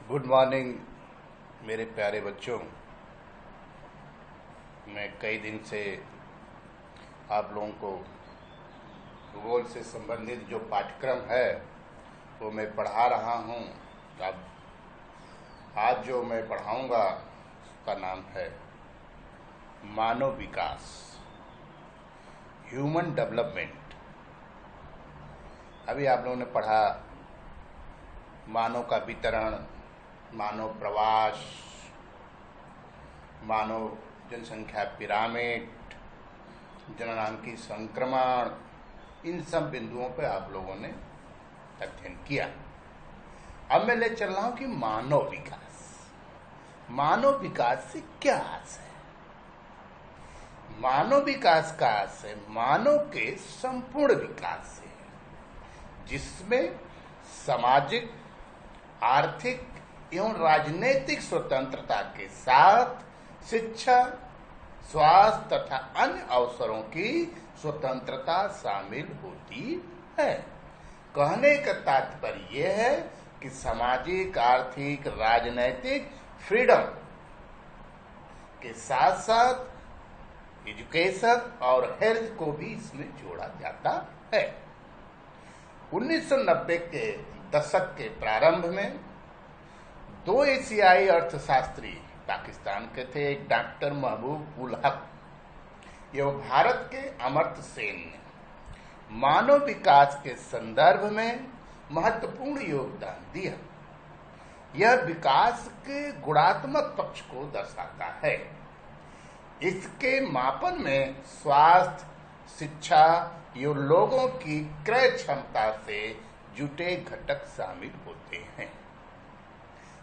Good morning मेरे प्यारे बच्चों। मैं कई दिन से आप लोगों को भूगोल से संबंधित जो पाठ्यक्रम है वो मैं पढ़ा रहा हूँ। अब आज जो मैं पढ़ाऊँगा उसका नाम है मानव विकास, ह्यूमन डेवलपमेंट। अभी आप लोगों ने पढ़ा मानव का वितरण, मानव प्रवास, मानव जनसंख्या पिरामिड, जननांकी संक्रमण, इन सब बिंदुओं पर आप लोगों ने अध्ययन किया। अब मैं ले चल रहा हूं कि मानव विकास, मानव विकास से क्या आस है। मानव विकास का आस है मानव के संपूर्ण विकास से, जिसमें सामाजिक, आर्थिक एवं राजनीतिक स्वतंत्रता के साथ शिक्षा, स्वास्थ्य तथा अन्य अवसरों की स्वतंत्रता शामिल होती है। कहने का तात्पर्य यह है कि सामाजिक, आर्थिक, राजनैतिक फ्रीडम के साथ साथ एजुकेशन और हेल्थ को भी इसमें जोड़ा जाता है। 1990 के दशक के प्रारंभ में दो एशियाई अर्थशास्त्री पाकिस्तान के थे, एक डॉक्टर महबूब उल हक एवं भारत के अमर्त्य सेन ने मानव विकास के संदर्भ में महत्वपूर्ण योगदान दिया। यह विकास के गुणात्मक पक्ष को दर्शाता है। इसके मापन में स्वास्थ्य, शिक्षा एवं लोगों की क्रय क्षमता से जुटे घटक शामिल होते हैं।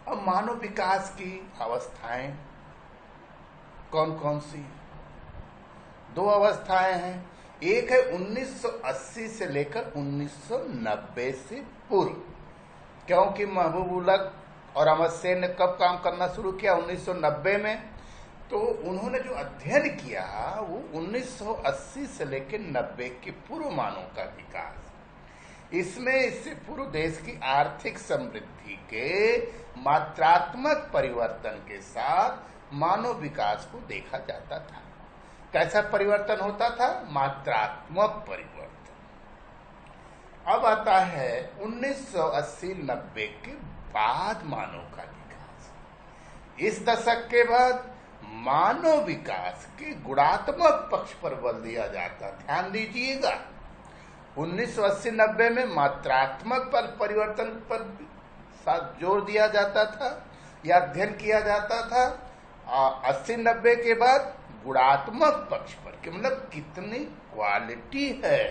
अब मानव विकास की अवस्थाएं कौन कौन सी? दो अवस्थाएं हैं। एक है 1980 से लेकर 1990 से पूर्व, क्योंकि महबूब उल हक और अमर्त्य सेन ने कब काम करना शुरू किया? 1990 में। तो उन्होंने जो अध्ययन किया वो 1980 से लेकर 90 के पूर्व मानव का विकास। इसमें इससे पूर्व देश की आर्थिक समृद्धि के मात्रात्मक परिवर्तन के साथ मानव विकास को देखा जाता था। कैसा परिवर्तन होता था? मात्रात्मक परिवर्तन। अब आता है 1980-90 के बाद मानव का विकास। इस दशक के बाद मानव विकास के गुणात्मक पक्ष पर बल दिया जाता। ध्यान दीजिएगा, 1980-90 में मात्रात्मक पर परिवर्तन पर साथ जोर दिया जाता था या अध्ययन किया जाता था। 80-90 के बाद गुणात्मक पक्ष पर, कि मतलब कितनी क्वालिटी है,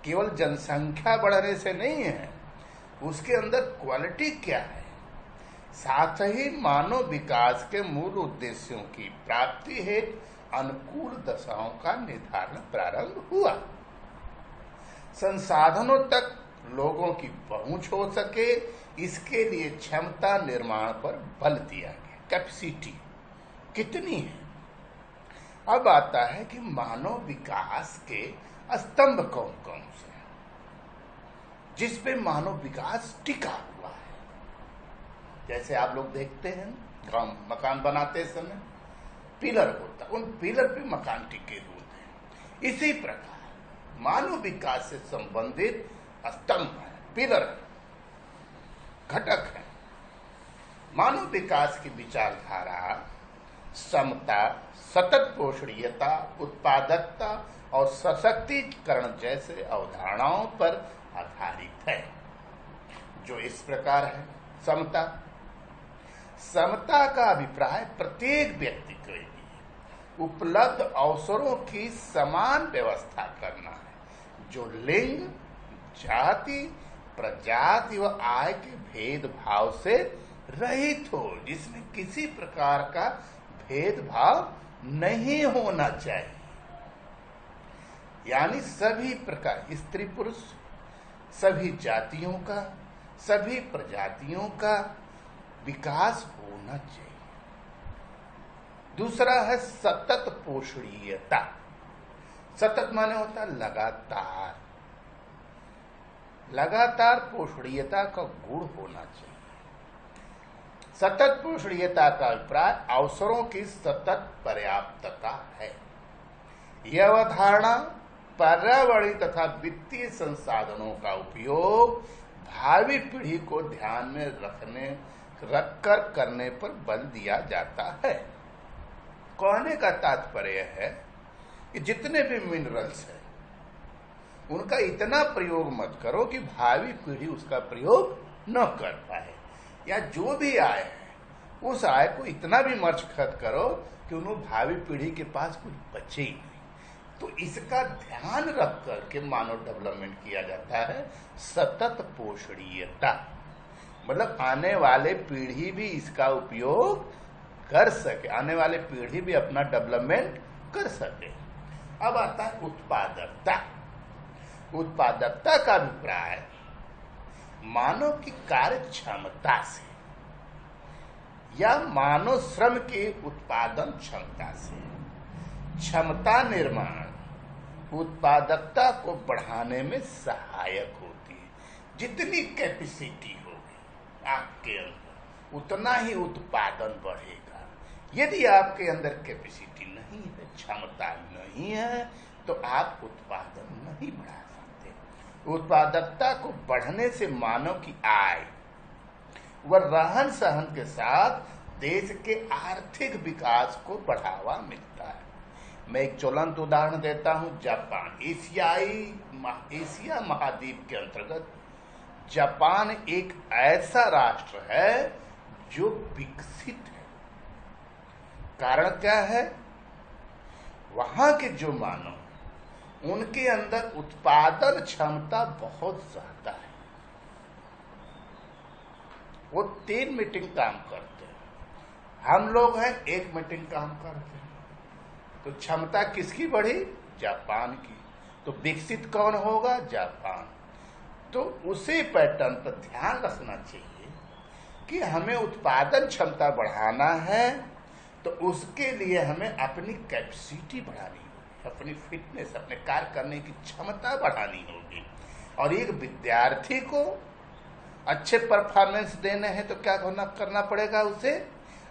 केवल जनसंख्या बढ़ने से नहीं है, उसके अंदर क्वालिटी क्या है। साथ ही मानव विकास के मूल उद्देश्यों की प्राप्ति हेतु अनुकूल दशाओं का निर्धारण प्रारंभ हुआ। संसाधनों तक लोगों की पहुंच हो सके, इसके लिए क्षमता निर्माण पर बल दिया गया। कैपेसिटी कितनी है? अब आता है कि मानव विकास के स्तंभ कौन कौन से हैं, जिस पे मानव विकास टिका हुआ है। जैसे आप लोग देखते हैं गांव मकान बनाते समय पिलर होता, उन पिलर पे मकान टिके होते हैं। इसी प्रकार मानव विकास से संबंधित स्तंभ है, पिलर है, घटक है। मानव विकास की विचारधारा समता, सतत पोषणीयता, उत्पादकता और सशक्तिकरण जैसे अवधारणाओं पर आधारित है, जो इस प्रकार है। समता, समता का अभिप्राय प्रत्येक व्यक्ति के लिए उपलब्ध अवसरों की समान व्यवस्था करना है, जो लिंग, जाति, प्रजाति व आय के भेदभाव से रहित हो, जिसमें किसी प्रकार का भेदभाव नहीं होना चाहिए। यानी सभी प्रकार, स्त्री पुरुष, सभी जातियों का, सभी प्रजातियों का विकास होना चाहिए। दूसरा है सतत पोषणीयता। सतत माने होता है लगातार, लगातार पोषणीयता का गुण होना चाहिए। सतत पोषणीयता का अभिप्राय अवसरों की सतत पर्याप्तता है। यह अवधारणा पर्यावरणीय तथा वित्तीय संसाधनों का उपयोग भावी पीढ़ी को ध्यान में रखकर करने पर बल दिया जाता है। कहने का तात्पर्य है कि जितने भी मिनरल्स हैं उनका इतना प्रयोग मत करो कि भावी पीढ़ी उसका प्रयोग न कर पाए, या जो भी आय है उस आय को इतना भी मर्च खर्च करो कि उन्हें भावी पीढ़ी के पास कुछ बचे ही नहीं। तो इसका ध्यान रख करके मानव डेवलपमेंट किया जाता है। सतत पोषणीयता मतलब आने वाले पीढ़ी भी इसका उपयोग कर सके, आने वाले पीढ़ी भी अपना डेवलपमेंट कर सके। अब आता है उत्पादकता। उत्पादकता का अभिप्राय मानव की कार्य क्षमता से या मानव श्रम की उत्पादन क्षमता से। क्षमता निर्माण उत्पादकता को बढ़ाने में सहायक होती है। जितनी कैपेसिटी होगी आपके अंदर उतना ही उत्पादन बढ़ेगा। यदि आपके अंदर कैपेसिटी नहीं है, क्षमता नहीं है, तो आप उत्पादन नहीं बढ़ा सकते। उत्पादकता को बढ़ने से मानव की आय व रहन सहन के साथ देश के आर्थिक विकास को बढ़ावा मिलता है। मैं एक ज्वलंत उदाहरण देता हूं। जापान एशिया महाद्वीप के अंतर्गत जापान एक ऐसा राष्ट्र है जो विकसित है। कारण क्या है? वहां के जो मानव उनके अंदर उत्पादन क्षमता बहुत ज्यादा है। वो 3 मीटिंग काम करते हैं, हम लोग हैं 1 मीटिंग काम करते हैं। तो क्षमता किसकी बढ़ी? जापान की। तो विकसित कौन होगा? जापान। तो उसी पैटर्न पर ध्यान रखना चाहिए कि हमें उत्पादन क्षमता बढ़ाना है, तो उसके लिए हमें अपनी कैपेसिटी बढ़ानी होगी, अपनी फिटनेस, अपने कार्य करने की क्षमता बढ़ानी होगी। और एक विद्यार्थी को अच्छे परफॉर्मेंस देने हैं तो क्या करना पड़ेगा? उसे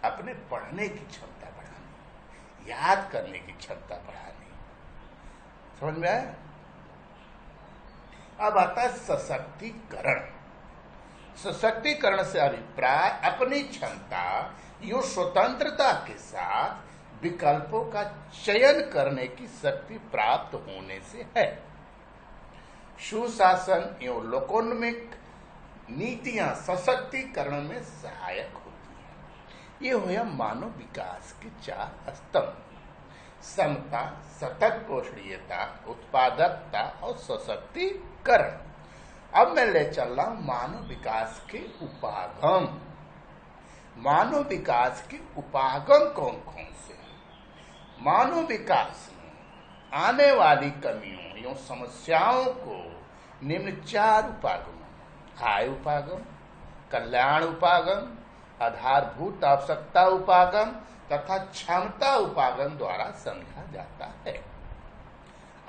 अपने पढ़ने की क्षमता बढ़ानी, याद करने की क्षमता बढ़ानी। समझ में आया? अब आता है सशक्तिकरण। सशक्तिकरण से अभिप्राय अपनी क्षमता यो स्वतंत्रता के साथ विकल्पों का चयन करने की शक्ति प्राप्त होने से है। सुशासन एवं लोकोन्मुख नीतियां सशक्तिकरण में सहायक होती हैं। ये हुआ मानव विकास के 4 स्तंभ: समता, सतत पोषणीयता, उत्पादकता और सशक्तिकरण। अब मैं ले चल रहा हूं मानव विकास के उपागम। मानव विकास के उपागम कौन कौन से? मानव विकास में आने वाली कमियों एवं समस्याओं को निम्न 4 उपागम: आय उपागम, कल्याण उपागम, आधारभूत आवश्यकता उपागम तथा क्षमता उपागम द्वारा समझा जाता है।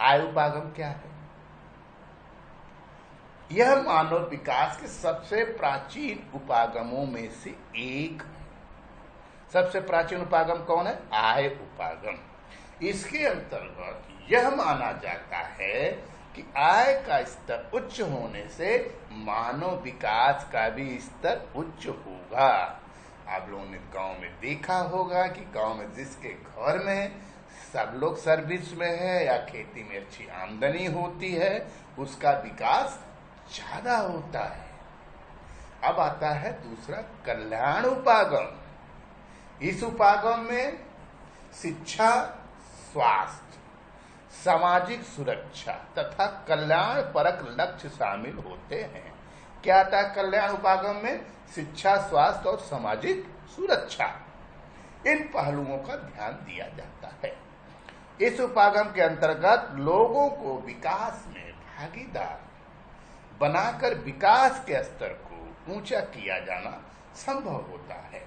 आय उपागम क्या है? यह मानव विकास के सबसे प्राचीन उपागमों में से एक है। सबसे प्राचीन उपागम कौन है? आय उपागम। इसके अंतर्गत यह माना जाता है कि आय का स्तर उच्च होने से मानव विकास का भी स्तर उच्च होगा। आप लोगों ने गांव में देखा होगा कि गांव में जिसके घर में सब लोग सर्विस में है या खेती में अच्छी आमदनी होती है, उसका विकास ज्यादा होता है। अब आता है दूसरा कल्याण उपागम। इस उपागम में शिक्षा, स्वास्थ्य, सामाजिक सुरक्षा तथा कल्याण परक लक्ष्य शामिल होते हैं। क्या आता है कल्याण उपागम में? शिक्षा, स्वास्थ्य और सामाजिक सुरक्षा। इन पहलुओं का ध्यान दिया जाता है। इस उपागम के अंतर्गत लोगों को विकास में भागीदार बनाकर विकास के स्तर को ऊंचा किया जाना संभव होता है।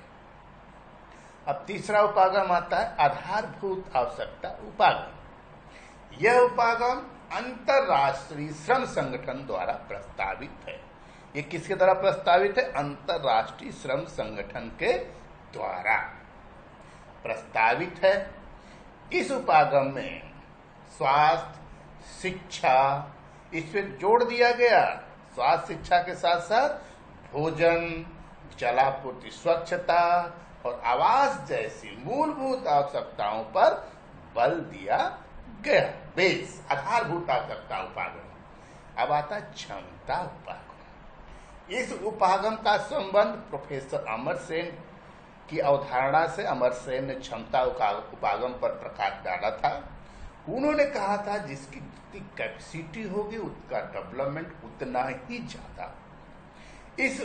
अब तीसरा उपागम आता है आधारभूत आवश्यकता उपागम। यह उपागम अंतरराष्ट्रीय श्रम संगठन द्वारा प्रस्तावित है। ये किसके द्वारा प्रस्तावित है? अंतर्राष्ट्रीय श्रम संगठन के द्वारा प्रस्तावित है। इस उपागम में स्वास्थ्य, शिक्षा, इस पे जोड़ दिया गया। स्वास्थ्य शिक्षा के साथ साथ भोजन, जलापूर्ति, स्वच्छता और आवास जैसी मूलभूत आवश्यकताओं पर बल दिया गया। बेस, आधारभूत आवश्यकता उपागम। अब आता क्षमता उपागम। इस उपागम का संबंध प्रोफेसर अमर सेन की अवधारणा से अमर सेन ने क्षमता उपागम पर प्रकाश डाला था। उन्होंने कहा था जिसकी जितनी कैपेसिटी होगी उसका डेवलपमेंट उतना ही ज्यादा। इस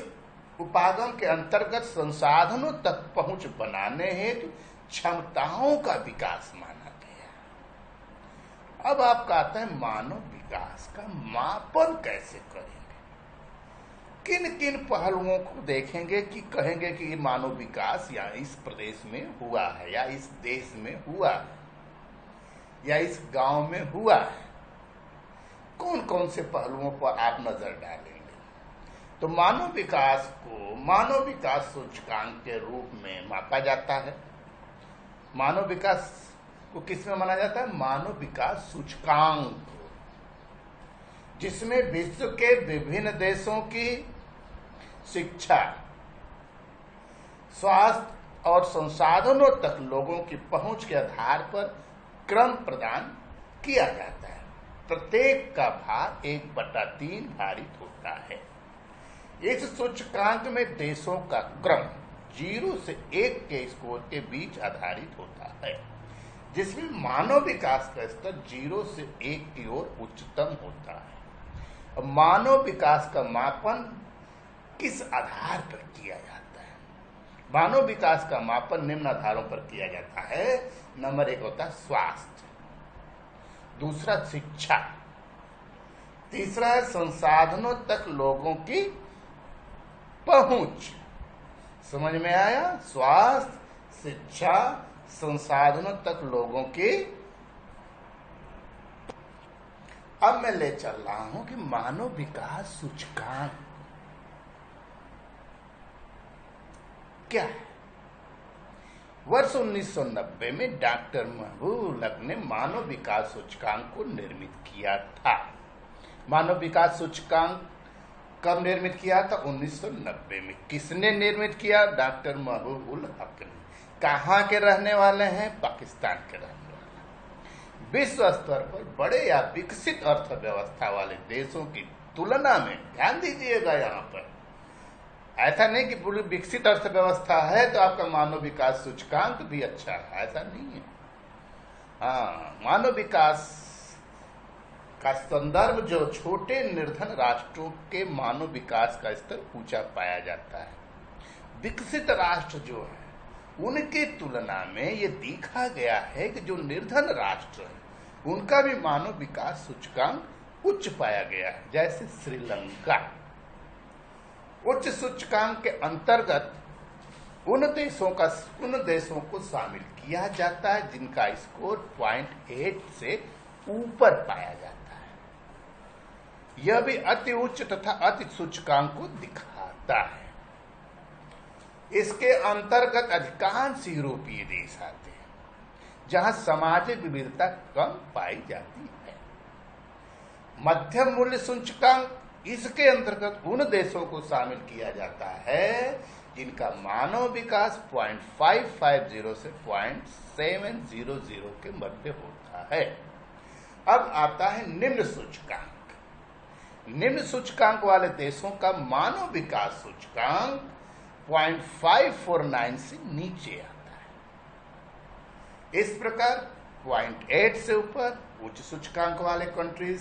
उपागम के अंतर्गत संसाधनों तक पहुंच बनाने हेतु क्षमताओं का विकास माना गया। अब आपका आता है मानव विकास का मापन कैसे करेंगे, किन किन पहलुओं को देखेंगे कि कहेंगे कि मानव विकास या इस प्रदेश में हुआ है, या इस देश में हुआ है, या इस गांव में हुआ है। कौन कौन से पहलुओं पर आप नजर डालेंगे? तो मानव विकास को मानव विकास सूचकांक के रूप में मापा जाता है। मानव विकास को किसमें माना जाता है? मानव विकास सूचकांक, जिसमें विश्व के विभिन्न देशों की शिक्षा, स्वास्थ्य और संसाधनों तक लोगों की पहुंच के आधार पर क्रम प्रदान किया जाता है। प्रत्येक का भार 1/3 भारित होता है। इस सूचकांक में देशों का क्रम 0 से 1 के स्कोर के बीच आधारित होता है, जिसमें मानव विकास का स्तर 0 से 1 की ओर उच्चतम होता है। अब मानव विकास का मापन किस आधार पर किया जाता है? मानव विकास का मापन निम्न आधारों पर किया जाता है। नंबर 1 होता है स्वास्थ्य, दूसरा शिक्षा, तीसरा है संसाधनों तक लोगों की पहुंच। समझ में आया? स्वास्थ्य, शिक्षा, संसाधनों तक लोगों की। अब मैं ले चल रहा हूं कि मानव विकास सूचकांक क्या है। वर्ष 1990 में डॉक्टर महबूब ने मानव विकास सूचकांक को निर्मित किया था। मानव विकास सूचकांक कब निर्मित किया था? 1990 में। किसने निर्मित किया? डॉक्टर महबूब ने। कहाँ के रहने वाले हैं? पाकिस्तान के रहने वाले। विश्व स्तर पर बड़े या विकसित अर्थव्यवस्था वाले देशों की तुलना में, ध्यान दीजिएगा यहाँ पर, ऐसा नहीं कि पूरी विकसित अर्थव्यवस्था है तो आपका मानव विकास सूचकांक भी अच्छा है, ऐसा नहीं है। हाँ, मानव विकास का संदर्भ जो छोटे निर्धन राष्ट्रों के मानव विकास का स्तर ऊंचा पाया जाता है। विकसित राष्ट्र जो है उनकी तुलना में ये देखा गया है कि जो निर्धन राष्ट्र है उनका भी मानव विकास सूचकांक उच्च पाया गया है। जैसे श्रीलंका। उच्च सूचकांक के अंतर्गत उन देशों को शामिल किया जाता है जिनका स्कोर 0.8 से ऊपर पाया जाता है। यह भी अति उच्च तथा अति सूचकांक को दिखाता है। इसके अंतर्गत अधिकांश यूरोपीय देश आते हैं जहां सामाजिक विविधता कम पाई जाती है। मध्यम मूल्य सूचकांक, इसके अंतर्गत उन देशों को शामिल किया जाता है जिनका मानव विकास 0.550 से 0.700 के मध्य होता है। अब आता है निम्न सूचकांक। निम्न सूचकांक वाले देशों का मानव विकास सूचकांक 0.549 से नीचे आता है। इस प्रकार 0.8 से ऊपर उच्च सूचकांक वाले कंट्रीज,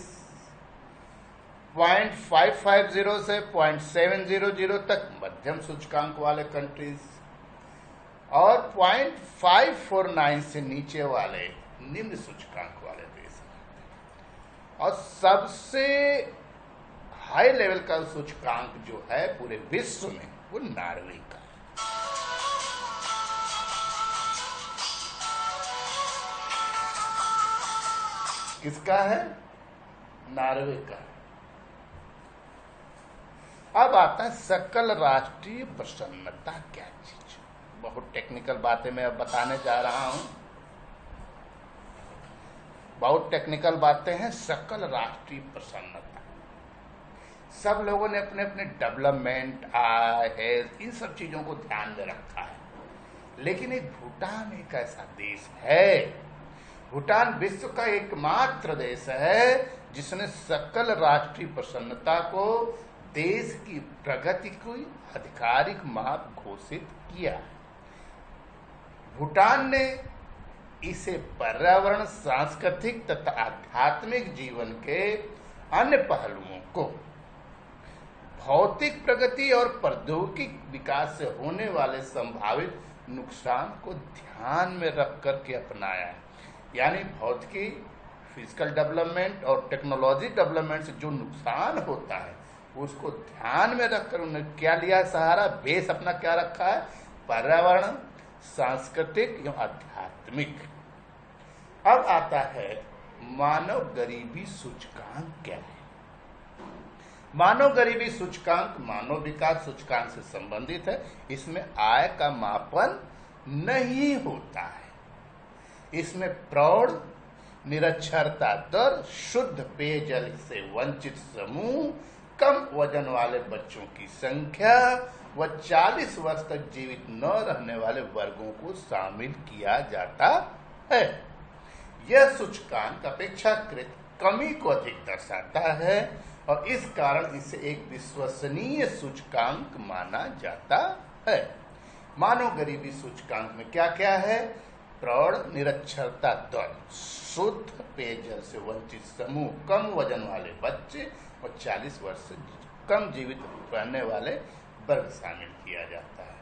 0.550 से 0.700 तक मध्यम सूचकांक वाले कंट्रीज, और 0.549 से नीचे वाले निम्न सूचकांक वाले देश। और सबसे हाई लेवल का सूचकांक जो है पूरे विश्व में वो नॉर्वे का है। किसका है? नॉर्वे का है। अब आता है सकल राष्ट्रीय प्रसन्नता क्या चीज। बहुत टेक्निकल बातें मैं अब बताने जा रहा हूं, बहुत टेक्निकल बातें हैं। सकल राष्ट्रीय प्रसन्नता, सब लोगों ने अपने अपने डेवलपमेंट, आय, हेल्थ, इन सब चीजों को ध्यान में रखा है, लेकिन एक भूटान एक ऐसा देश है, भूटान विश्व का एकमात्र देश है जिसने सकल राष्ट्रीय प्रसन्नता को देश की प्रगति को आधिकारिक माप घोषित किया। भूटान ने इसे पर्यावरण, सांस्कृतिक तथा आध्यात्मिक जीवन के अन्य पहलुओं को, भौतिक प्रगति और प्रौद्योगिक विकास से होने वाले संभावित नुकसान को ध्यान में रख करके अपनाया है। यानी भौतिकी, फिजिकल डेवलपमेंट और टेक्नोलॉजी डेवलपमेंट से जो नुकसान होता है उसको ध्यान में रखकर उन्होंने क्या लिया सहारा, बेस अपना क्या रखा है, पर्यावरण, सांस्कृतिक एवं आध्यात्मिक। अब आता है मानव गरीबी सूचकांक क्या है। मानव गरीबी सूचकांक मानव विकास सूचकांक से संबंधित है। इसमें आय का मापन नहीं होता है। इसमें प्रौढ़ निरक्षरता दर, शुद्ध पेयजल से वंचित समूह, कम वजन वाले बच्चों की संख्या व 40 वर्ष तक जीवित न रहने वाले वर्गों को शामिल किया जाता है। यह सूचकांक अपेक्षाकृत कमी को अधिक दर्शाता है और इस कारण इसे एक विश्वसनीय सूचकांक माना जाता है। मानव गरीबी सूचकांक में क्या क्या है? प्रौढ़ निरक्षरता दर, शुद्ध पेयजल से वंचित समूह, कम वजन वाले बच्चे और 40 वर्ष से कम जीवित रहने वाले वर्ग शामिल किया जाता है।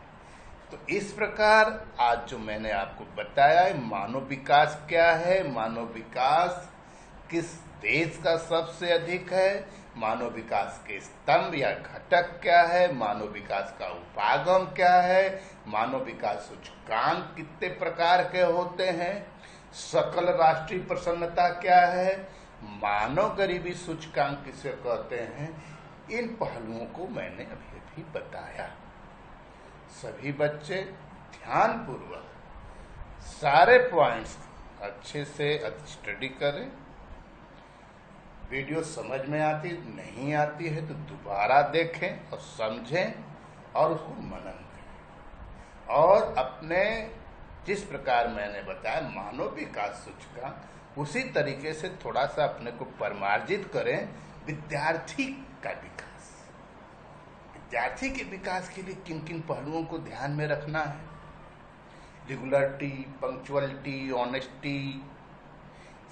तो इस प्रकार आज जो मैंने आपको बताया है, मानव विकास क्या है, मानव विकास किस देश का सबसे अधिक है, मानव विकास के स्तंभ या घटक क्या है, मानव विकास का उपागम क्या है, मानव विकास सूचकांक कितने प्रकार के होते हैं, सकल राष्ट्रीय प्रसन्नता क्या है, मानव गरीबी सूचकांक किसे कहते हैं, इन पहलुओं को मैंने अभी अभी बताया। सभी बच्चे ध्यानपूर्वक सारे पॉइंट्स अच्छे से स्टडी करें। वीडियो समझ में आती नहीं आती है तो दोबारा देखें और समझें और उसको मनन करें। और अपने जिस प्रकार मैंने बताया मानव विकास सूचकांक, उसी तरीके से थोड़ा सा अपने को परिमार्जित करें। विद्यार्थी का विकास, विद्यार्थी के विकास के लिए किन किन पहलुओं को ध्यान में रखना है? रेगुलरिटी, पंक्चुअलिटी, ऑनेस्टी,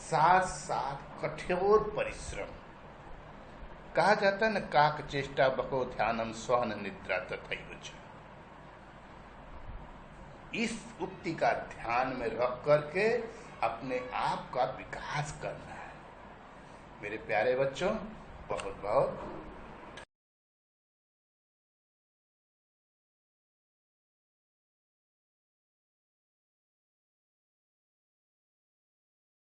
साथ साथ कठोर परिश्रम। कहा जाता है न, काक चेष्टा बको ध्यानम स्वहन निद्रा तथैव च। इस उक्ति का ध्यान में रख करके अपने आप का विकास करना है। मेरे प्यारे बच्चों, बहुत बहुत